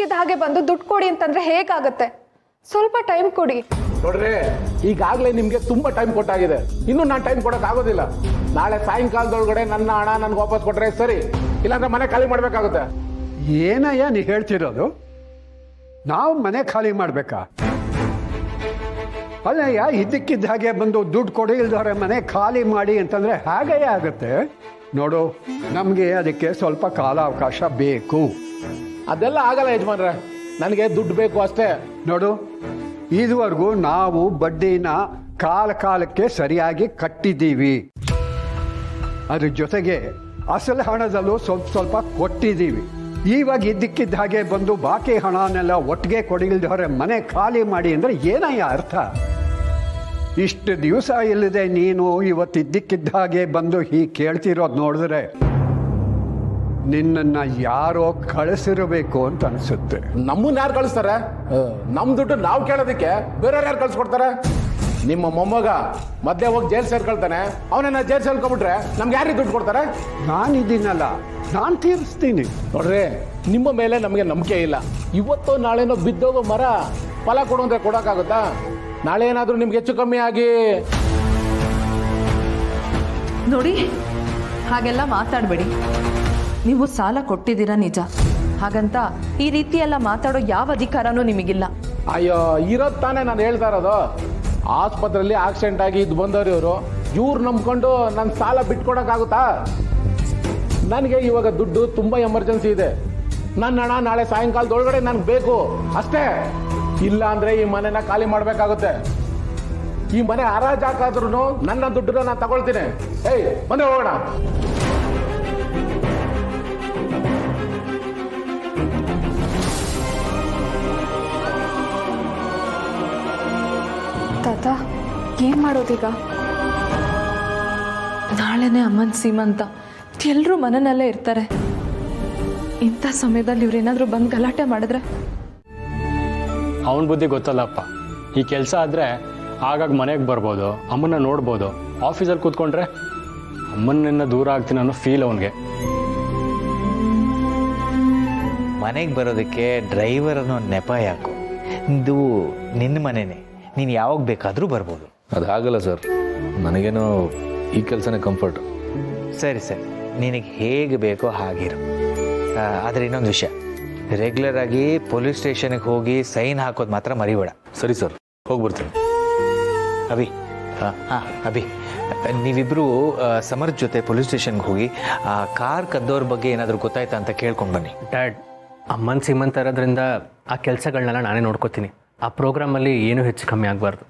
ಇದ್ದಕ್ಕಿದ್ದ ಹಾಗೆ ಬಂದು ದುಡ್ಡು ಕೊಡಿ ಅಂತಂದ್ರೆ ಹೇಗಾಗತ್ತೆ? ಸ್ವಲ್ಪ ಟೈಮ್ ಕೊಡಿ. ನೋಡ್ರಿ, ಈಗಾಗಲೇ ನಿಮ್ಗೆ ತುಂಬಾ ಟೈಮ್ ಕೊಟ್ಟಾಗಿದೆ. ಇನ್ನು ನಾನು ಟೈಮ್ ಕೊಡಕ್ ಆಗೋದಿಲ್ಲ. ನಾಳೆ ಸಾಯಂಕಾಲದೊಳಗಡೆ ನನ್ನ ಹಣ ನನ್ಗೆ ವಾಪಸ್ ಕೊಟ್ರೆ ಸರಿ, ಇಲ್ಲಾಂದ್ರೆ ಮನೆ ಖಾಲಿ ಮಾಡ್ಬೇಕಾಗುತ್ತೆ. ಏನಯ್ಯ ನೀ ಹೇಳ್ತಿರೋದು? ನಾವು ಮನೆ ಖಾಲಿ ಮಾಡ್ಬೇಕಾ? ಅಲ್ಲಯ್ಯ, ಇದ್ದಕ್ಕಿದ್ದ ಹಾಗೆ ಬಂದು ದುಡ್ಡು ಕೊಡಿ ಇಲ್ದವ್ರೆ ಮನೆ ಖಾಲಿ ಮಾಡಿ ಅಂತಂದ್ರೆ ಹಾಗೆಯೇ ಆಗುತ್ತೆ. ನೋಡು, ನಮಗೆ ಅದಕ್ಕೆ ಸ್ವಲ್ಪ ಕಾಲಾವಕಾಶ ಬೇಕು. ಅದೆಲ್ಲ ಆಗಲ್ಲ ಯಜಮಾನ್ರೆ, ನನಗೆ ದುಡ್ಡು ಬೇಕು ಅಷ್ಟೇ. ನೋಡು, ಇದುವರೆಗೂ ನಾವು ಬಡ್ಡಿನ ಕಾಲಕ್ಕೆ ಸರಿಯಾಗಿ ಕಟ್ಟಿದ್ದೀವಿ. ಅದ್ರ ಜೊತೆಗೆ ಅಸಲು ಹಣದಲ್ಲೂ ಸ್ವಲ್ಪ ಕೊಟ್ಟಿದ್ದೀವಿ. ಇವಾಗ ಇದ್ದಕ್ಕಿದ್ದ ಹಾಗೆ ಬಂದು ಬಾಕಿ ಹಣನೆಲ್ಲ ಒಟ್ಟಿಗೆ ಕೊಡಿಲ್ದವ್ರೆ ಮನೆ ಖಾಲಿ ಮಾಡಿ ಅಂದರೆ ಏನಯ್ಯ ಅರ್ಥ? ಇಷ್ಟು ದಿವಸ ಇಲ್ಲದೆ ನೀನು ಇವತ್ತಿದ್ದಕ್ಕಿದ್ದ ಹಾಗೆ ಬಂದು ಹೀಗೆ ಕೇಳ್ತಿರೋದು ನೋಡಿದ್ರೆ ನಿನ್ನನ್ನು ಯಾರೋ ಕಳಿಸಿರಬೇಕು ಅಂತ ಅನಿಸುತ್ತೆ. ನಮ್ಮನ್ನ ಯಾರು ಕಳಿಸ್ತಾರೆ? ನಮ್ಮ ದುಡ್ಡು ನಾವು ಕೇಳೋದಕ್ಕೆ ಬೇರೆಯವ್ರು ಯಾರು ಕಳ್ಸಿಕೊಡ್ತಾರೆ? ನಿಮ್ಮ ಮೊಮ್ಮಗ ಮಧ್ಯೆ ಹೋಗಿ ಜೈಲ್ ಸೇರ್ಕೊಳ್ತಾನೆ, ಅವನನ್ನ ಜೈಲ್ ಸೇರ್ಕೊಂಡ್ಬಿಟ್ರೆ ನಮ್ಗೆ ಯಾರಿಗೆ ದುಡ್ಡು ಕೊಡ್ತಾರೆ? ನಾನಿದ್ದೀನಲ್ಲ, ನಾನು ತೀರಿಸ್ತೀನಿ. ನೋಡ್ರಿ, ನಿಮ್ಮ ಮೇಲೆ ನಮಗೆ ನಂಬಿಕೆ ಇಲ್ಲ. ಇವತ್ತು ನಾಳೆನೋ ಬಿದ್ದೋಗೋ ಮರ ಫಲ ಕೊಡು ಅಂದ್ರೆ ಕೊಡೋಕ್ಕಾಗುತ್ತಾ? ನಾಳೆ ಏನಾದರೂ ನಿಮ್ಗೆ ಹೆಚ್ಚು ಕಮ್ಮಿ ಆಗಿ ನೋಡಿ, ಹಾಗೆಲ್ಲ ಮಾತಾಡಬೇಡಿ. ನೀವು ಸಾಲ ಕೊಟ್ಟಿದ್ದೀರಾ ನಿಜ, ಹಾಗಂತ ಈ ರೀತಿ ಎಲ್ಲ ಮಾತಾಡೋ ಯಾವ ಅಧಿಕಾರನೂ ನಿಮಗಿಲ್ಲ. ಅಯ್ಯೋ, ಇರೋದು ತಾನೇ ನಾನು ಹೇಳ್ತಾ ಇರೋದು. ಆಸ್ಪತ್ರೆಯಲ್ಲಿ ಆಕ್ಸಿಡೆಂಟ್ ಆಗಿ ಇದು ಬಂದವ್ರು ಇವ್ರು ನಂಬ್ಕೊಂಡು ನನ್ನ ಸಾಲ ಬಿಟ್ಕೊಡೋಕ್ಕಾಗುತ್ತಾ? ನನಗೆ ಇವಾಗ ದುಡ್ಡು ತುಂಬ ಎಮರ್ಜೆನ್ಸಿ ಇದೆ. ನನ್ನ ಹಣ ನಾಳೆ ಸಾಯಂಕಾಲದೊಳಗಡೆ ನನಗೆ ಬೇಕು ಅಷ್ಟೇ. ಇಲ್ಲ ಅಂದರೆ ಈ ಮನೆನ ಖಾಲಿ ಮಾಡಬೇಕಾಗುತ್ತೆ. ಈ ಮನೆ ಹರಾಜು ಹಾಕಾದ್ರೂ ನನ್ನ ದುಡ್ಡನ್ನ ನಾನು ತಗೊಳ್ತೀನಿ. ಏಯ್, ಬಂದ್ರೆ ಹೋಗೋಣ. ತಾತ, ಏನ್ ಮಾಡೋದೀಗ? ನಾಳೆನೇ ಅಮ್ಮನ ಸೀಮಂತ, ಎಲ್ಲರೂ ಮನೆಯಲ್ಲೇ ಇರ್ತಾರೆ. ಇಂಥ ಸಮಯದಲ್ಲಿ ಇವ್ರೇನಾದರೂ ಬಂದು ಗಲಾಟೆ ಮಾಡಿದ್ರೆ? ಅವನ ಬುದ್ಧಿ ಗೊತ್ತಲ್ಲಪ್ಪ. ಈ ಕೆಲಸ ಆದರೆ ಆಗಾಗ ಮನೆಗೆ ಬರ್ಬೋದು, ಅಮ್ಮನ್ನ ನೋಡ್ಬೋದು. ಆಫೀಸಲ್ಲಿ ಕೂತ್ಕೊಂಡ್ರೆ ಅಮ್ಮನಿಂದ ದೂರ ಆಗ್ತೀನಿ ಅನ್ನೋ ಫೀಲ್ ಅವನಿಗೆ. ಮನೆಗೆ ಬರೋದಕ್ಕೆ ಡ್ರೈವರ್ ಅನ್ನೋ ನೆಪ ಯಾಕೋ? ಇದು ನಿನ್ನ ಮನೆಯೇ, ನೀನು ಯಾವಾಗ ಬೇಕಾದರೂ ಬರ್ಬೋದು. ಅದು ಆಗಲ್ಲ ಸರ್, ನನಗೇನೋ ಈ ಕೆಲಸನೇ ಕಂಫರ್ಟ್. ಸರಿ ಸರಿ, ನಿನಗೆ ಹೇಗೆ ಬೇಕೋ ಹಾಗಿರು. ಆದರೆ ಇನ್ನೊಂದು ವಿಷಯ, ರೆಗ್ಯುಲರ್ ಆಗಿ ಪೊಲೀಸ್ ಸ್ಟೇಷನ್ಗೆ ಹೋಗಿ ಸೈನ್ ಹಾಕೋದು ಮಾತ್ರ ಮರಿಬೇಡ. ಸರಿ ಸರ್, ಹೋಗ್ಬರ್ತೀನಿ. ಅಭಿ, ಅಭಿ, ನೀವಿಬ್ಬರು ಸಮರ್ಥ್ ಜೊತೆ ಪೊಲೀಸ್ ಸ್ಟೇಷನ್ಗೆ ಹೋಗಿ ಕಾರ್ ಕದ್ದೋರ ಬಗ್ಗೆ ಏನಾದರೂ ಗೊತ್ತಾಯ್ತಾ ಅಂತ ಕೇಳ್ಕೊಂಡು ಬನ್ನಿ. ಡ್ಯಾಡ್, ಅಮ್ಮನ ಸೀಮಂತ ಇರೋದ್ರಿಂದ ಆ ಕೆಲಸಗಳನ್ನೆಲ್ಲ ನಾನೇ ನೋಡ್ಕೋತೀನಿ. ಆ ಪ್ರೋಗ್ರಾಮಲ್ಲಿ ಏನೂ ಹೆಚ್ಚು ಕಮ್ಮಿ ಆಗಬಾರ್ದು.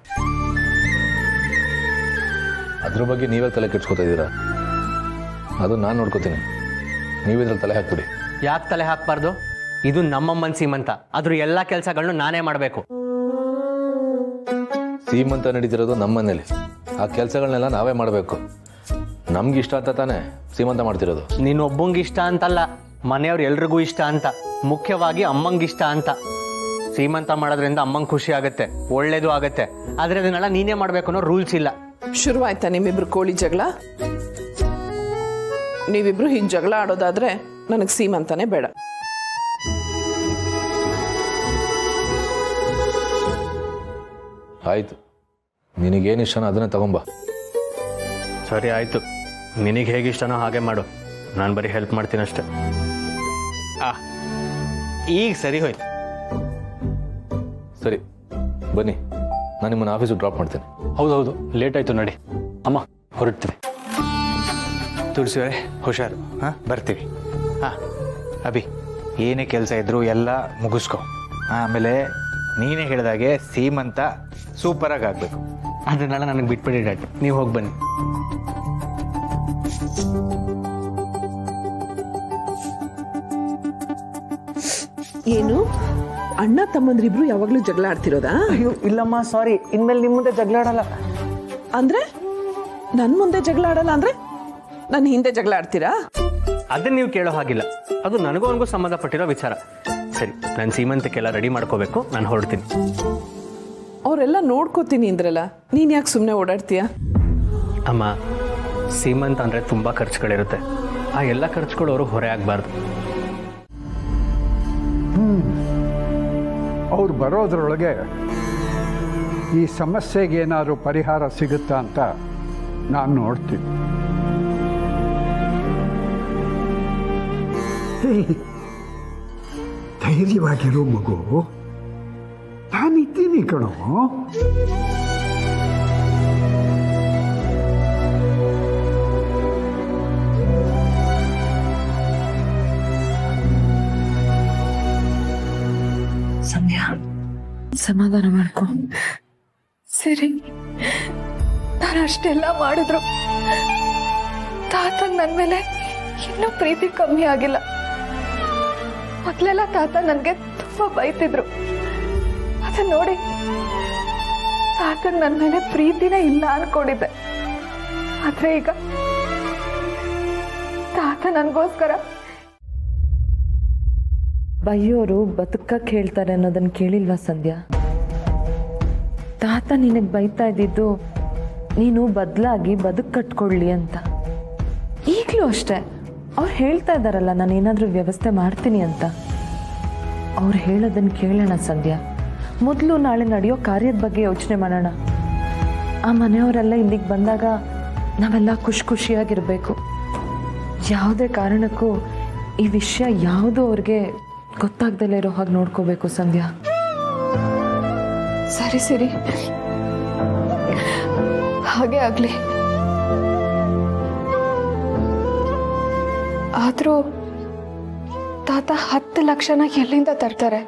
ಅದ್ರ ಬಗ್ಗೆ ನೀವೇ ತಲೆ ಕೆಡ್ಸ್ಕೊತಾ ಇದ್ದೀರಾ? ಅದು ನಾನು ನೋಡ್ಕೋತೀನಿ, ನೀವಿದ್ರಲ್ಲಿ ತಲೆ ಹಾಕ್ಬಿಡಿ. ಯಾಕೆ ತಲೆ ಹಾಕಬಾರ್ದು? ಇದು ನಮ್ಮಮ್ಮನ ಸೀಮಂತ, ಅದ್ರ ಎಲ್ಲ ಕೆಲಸಗಳನ್ನು ನಾನೇ ಮಾಡಬೇಕು. ಸೀಮಂತ ನಡೀತಿರೋದು ನಮ್ಮ ಮನೇಲಿ, ಆ ಕೆಲಸಗಳನ್ನೆಲ್ಲ ನಾವೇ ಮಾಡಬೇಕು. ನಮ್ಗೆ ಇಷ್ಟ ಅಂತ ತಾನೇ ಸೀಮಂತ ಮಾಡ್ತಿರೋದು. ನೀನು ಒಬ್ಬಂಗೆ ಇಷ್ಟ ಅಂತಲ್ಲ, ಮನೆಯವ್ರು ಎಲ್ರಿಗೂ ಇಷ್ಟ ಅಂತ, ಮುಖ್ಯವಾಗಿ ಅಮ್ಮಂಗೆ ಇಷ್ಟ ಅಂತ. ಸೀಮಂತ ಮಾಡೋದ್ರಿಂದ ಅಮ್ಮಂಗೆ ಖುಷಿ ಆಗುತ್ತೆ, ಒಳ್ಳೇದು ಆಗುತ್ತೆ. ಆದರೆ ಅದನ್ನೆಲ್ಲ ನೀನೇ ಮಾಡಬೇಕು ಅನ್ನೋ ರೂಲ್ಸ್ ಇಲ್ಲ. ಶುರುವಾಯ್ತಾ ನಿಮ್ಮಿಬ್ರು ಕೋಳಿ ಜಗಳ? ನೀವಿಬ್ರು ಹೀಗೆ ಜಗಳ ಆಡೋದಾದ್ರೆ ನನಗೆ ಸೀಮಂತಾನೆ ಬೇಡ. ಆಯಿತು, ನಿನಗೇನು ಇಷ್ಟನೋ ಅದನ್ನೇ ತಗೊಂಬ. ಸರಿ ಆಯಿತು, ನಿನಗೆ ಹೇಗೆ ಇಷ್ಟನೋ ಹಾಗೆ ಮಾಡು. ನಾನು ಬರೀ ಹೆಲ್ಪ್ ಮಾಡ್ತೀನಿ ಅಷ್ಟೆ. ಈಗ ಸರಿ ಹೋಯ್ತು. ಸರಿ ಬನ್ನಿ, ನಾನು ನಿಮ್ಮನ್ನು ಆಫೀಸಿಗೆ ಡ್ರಾಪ್ ಮಾಡ್ತೇನೆ. ಹೌದೌದು, ಲೇಟ್ ಆಯಿತು, ನಡಿ. ಅಮ್ಮ, ಹೊರಡ್ತೀವಿ. ತುಳಸಿಯವರೇ, ಹುಷಾರು. ಬರ್ತೀವಿ. ಅಭಿ, ಏನೇ ಕೆಲಸ ಇದ್ರೂ ಎಲ್ಲ ಮುಗಿಸ್ಕೊ. ಆಮೇಲೆ ನೀನೇ ಹೇಳಿದಾಗೆ ಸೀಮಂತ ಸೂಪರಾಗಿ ಆಗಬೇಕು. ಅದನ್ನೆಲ್ಲ ನನಗೆ ಬಿಟ್ಬಿಡಿ ಡ್ಯಾಡ್, ನೀವು ಹೋಗಿ ಬನ್ನಿ. ಏನು ಅಣ್ಣ ತಮ್ಮಂದ್ರಿಬ್ರು ಯಾವಾಗ್ಲೂ ಜಗಳ ಆಡ್ತಿರೋದಾ? ಅಯ್ಯೋ ಇಲ್ಲಮ್ಮ, ಸಾರಿ. ಇನ್ಮೇಲೆ ನಿಮ್ಮ ಮುಂದೆ ಜಗಳ ಆಡಲ್ಲ. ಅಂದ್ರೆ ನನ್ ಮುಂದೆ ಜಗಳ ಆಡಲ್ಲ ಅಂದ್ರೆ ನನ್ನ ಹಿಂದೆ ಜಗಳ ಆಡ್ತೀರಾ? ಅದನ್ನ ನೀವು ಕೇಳೋ ಹಾಗಿಲ್ಲ, ಅದು ನನಗೂ ಅವನಿಗೂ ಸಂಬಂಧಪಟ್ಟಿರೋ ವಿಚಾರ. ಸರಿ, ನಾನು ಸೀಮಂತಕ್ಕೆಲ್ಲ ರೆಡಿ ಮಾಡ್ಕೋಬೇಕು, ನಾನು ಹೊರಡ್ತೀನಿ. ಅವರೆಲ್ಲ ನೋಡ್ಕೋತೀನಿ ಅಂದ್ರಲ್ಲ, ನೀನ್ ಯಾಕೆ ಸುಮ್ಮನೆ ಓಡಾಡ್ತೀಯ? ಅಮ್ಮ, ಸೀಮಂತ ಅಂದರೆ ತುಂಬ ಖರ್ಚುಗಳಿರುತ್ತೆ. ಆ ಎಲ್ಲ ಖರ್ಚುಗಳು ಅವರು ಹೊರೆ ಆಗಬಾರ್ದು. ಅವ್ರು ಬರೋದ್ರೊಳಗೆ ಈ ಸಮಸ್ಯೆಗೆ ಏನಾದ್ರು ಪರಿಹಾರ ಸಿಗುತ್ತಾ ಅಂತ ನಾನು ನೋಡ್ತೀನಿ. ಧೈರ್ಯವಾಗಿರೋ ಮಗು, ನಾನಿದ್ದೀನಿ ಕಣೋ. ಸಂಧ್ಯಾ, ಸಮಾಧಾನ ಮಾಡ್ಕೊ. ಸರಿ, ನಾನು ಅಷ್ಟೆಲ್ಲ ಮಾಡಿದ್ರು ತಾತ ನನ್ನ ಮೇಲೆ ಇನ್ನೂ ಪ್ರೀತಿ ಕಮ್ಮಿ ಆಗಿಲ್ಲ. ಮೊದಲೆಲ್ಲ ತಾತ ನನಗೆ ತುಂಬಾ ಬೈತಿದ್ರು. ಅದನ್ನ ನೋಡಿ ತಾತಂಗೆ ನನ್ನ ಮೇಲೆ ಪ್ರೀತಿನೇ ಇಲ್ಲ ಅನ್ಕೊಂಡಿದ್ದೆ. ಆದ್ರೆ ಈಗ ತಾತ ನನಗೋಸ್ಕರ ಬೈಯೋರು ಬದುಕಕ್ಕೆ ಹೇಳ್ತಾರೆ ಅನ್ನೋದನ್ನ ಕೇಳಿಲ್ವಾ ಸಂಧ್ಯಾ? ತಾತ ನಿನಗೆ ಬೈತಾ ಇದ್ದಿದ್ದು ನೀನು ಬದಲಾಗಿ ಬದುಕು ಕಟ್ಕೊಳ್ಳಿ ಅಂತ. ಈಗಲೂ ಅಷ್ಟೇ ಅವ್ರು ಹೇಳ್ತಾ ಇದ್ದಾರಲ್ಲ, ನಾನು ಏನಾದರೂ ವ್ಯವಸ್ಥೆ ಮಾಡ್ತೀನಿ ಅಂತ. ಅವ್ರು ಹೇಳೋದನ್ನು ಕೇಳೋಣ ಸಂಧ್ಯಾ. ಮೊದಲು ನಾಳೆ ನಡೆಯೋ ಕಾರ್ಯದ ಬಗ್ಗೆ ಯೋಚನೆ ಮಾಡೋಣ. ಆ ಮನೆಯವರೆಲ್ಲ ಇಲ್ಲಿಗೆ ಬಂದಾಗ ನಾವೆಲ್ಲ ಖುಷಿಯಾಗಿರಬೇಕು. ಯಾವುದೇ ಕಾರಣಕ್ಕೂ ಈ ವಿಷಯ ಯಾವುದೂ ಅವ್ರಿಗೆ ಗೊತ್ತಾಗ್ದಲೇ ಇರೋ ಹಾಗೆ ನೋಡ್ಕೋಬೇಕು ಸಂಧ್ಯಾ. ಸರಿ ಸರಿ, ಹಾಗೆ ಆಗ್ಲಿ. ಆದ್ರೂ ತಾತ 10 ಲಕ್ಷನ ಎಲ್ಲಿಂದ ತರ್ತಾರೆ?